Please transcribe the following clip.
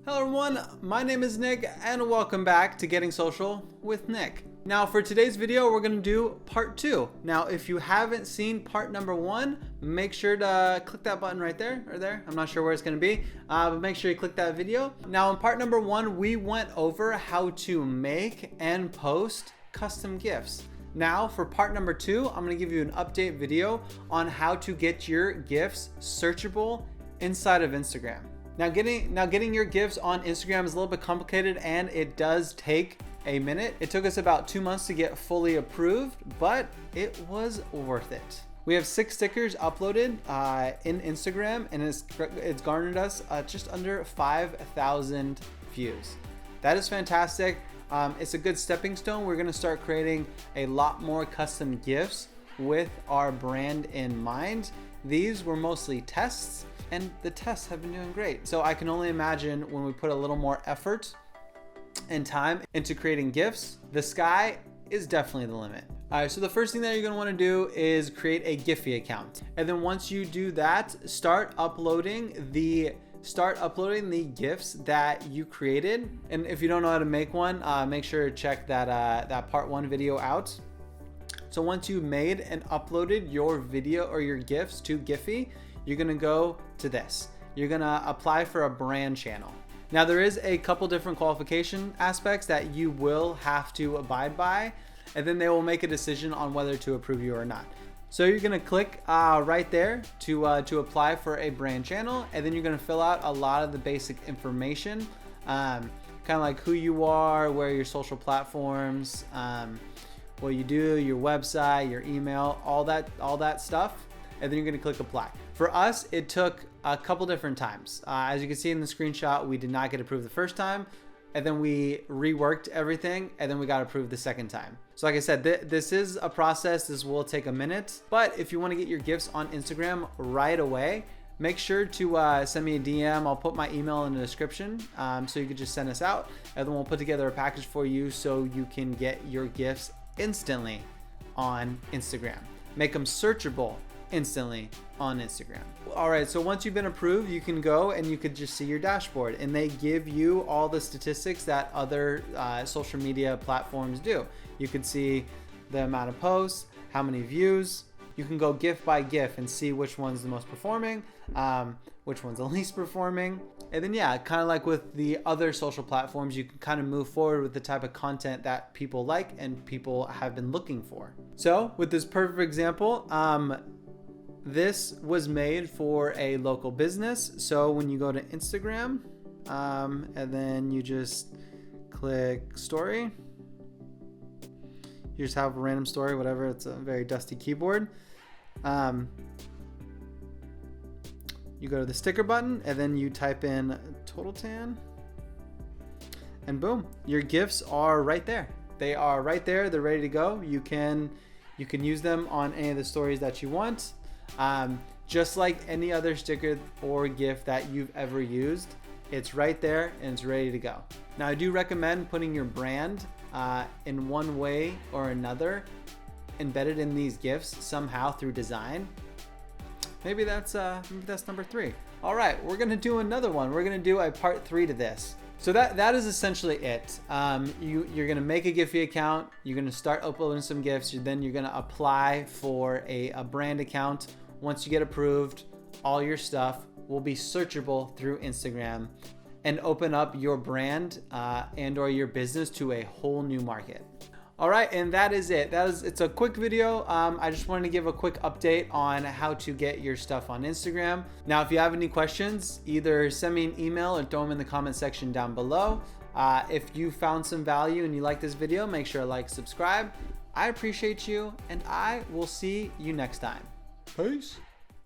Hello everyone, my name is Nick and welcome back to Getting Social with Nick. Now for today's video, we're going to do part 2. Now if you haven't seen part number 1, make sure to click that button right there or there. I'm not sure where it's going to be, but make sure you click that video. Now in part number 1, we went over how to make and post custom GIFs. Now for part number 2, I'm going to give you an update video on how to get your GIFs searchable inside of Instagram. Now getting your GIFs on Instagram is a little bit complicated and it does take a minute. It took us about 2 months to get fully approved, but it was worth it. We have 6 stickers uploaded in Instagram and it's garnered us just under 5,000 views. That is fantastic. It's a good stepping stone. We're gonna start creating a lot more custom GIFs with our brand in mind. These were mostly tests, and the tests have been doing great. So I can only imagine when we put a little more effort and time into creating GIFs, the sky is definitely the limit. All right, so the first thing that you're gonna wanna do is create a Giphy account. And then once you do that, start uploading the GIFs that you created. And if you don't know how to make one, make sure to check that part 1 video out. So once you've made and uploaded your video or your GIFs to Giphy, you're gonna go to this. You're gonna apply for a brand channel. Now there is a couple different qualification aspects that you will have to abide by, and then they will make a decision on whether to approve you or not. So you're gonna click right there to apply for a brand channel, and then you're gonna fill out a lot of the basic information, kind of like who you are, where are your social platforms, what you do, your website, your email, all that stuff, and then you're gonna click apply. For us, it took a couple different times. As you can see in the screenshot, we did not get approved the first time, and then we reworked everything, and then we got approved the second time. So like I said, this is a process. This will take a minute, but if you wanna get your GIFs on Instagram right away, make sure to send me a DM. I'll put my email in the description, so you can just send us out, and then we'll put together a package for you so you can get your GIFs instantly on Instagram. Make them searchable instantly on Instagram. All right, so once you've been approved, you can go and you could just see your dashboard, and they give you all the statistics that other social media platforms do. You can see the amount of posts, how many views. You can go GIF by GIF and see which one's the most performing, which one's the least performing. And then yeah, kind of like with the other social platforms, you can kind of move forward with the type of content that people like and people have been looking for. So with this perfect example, this was made for a local business. So when you go to Instagram, and then you just click story, you just have a random story, whatever. It's a very dusty keyboard. You go to the sticker button and then you type in total tan, and boom, your GIFs are right there. They are right there. They're ready to go. You can use them on any of the stories that you want. Just like any other sticker or GIF that you've ever used, it's right there and it's ready to go. Now I do recommend putting your brand in one way or another embedded in these GIFs somehow through design. Maybe that's number 3. All right, we're gonna do another one. We're gonna do a part 3 to this. So that is essentially it. You're gonna make a Giphy account. You're gonna start uploading some GIFs. Then you're gonna apply for a brand account. Once you get approved, all your stuff will be searchable through Instagram and open up your brand and or your business to a whole new market. All right, and that is it. It's a quick video. I just wanted to give a quick update on how to get your stuff on Instagram. Now, if you have any questions, either send me an email or throw them in the comment section down below. If you found some value and you like this video, make sure to like, subscribe. I appreciate you, and I will see you next time. Peace.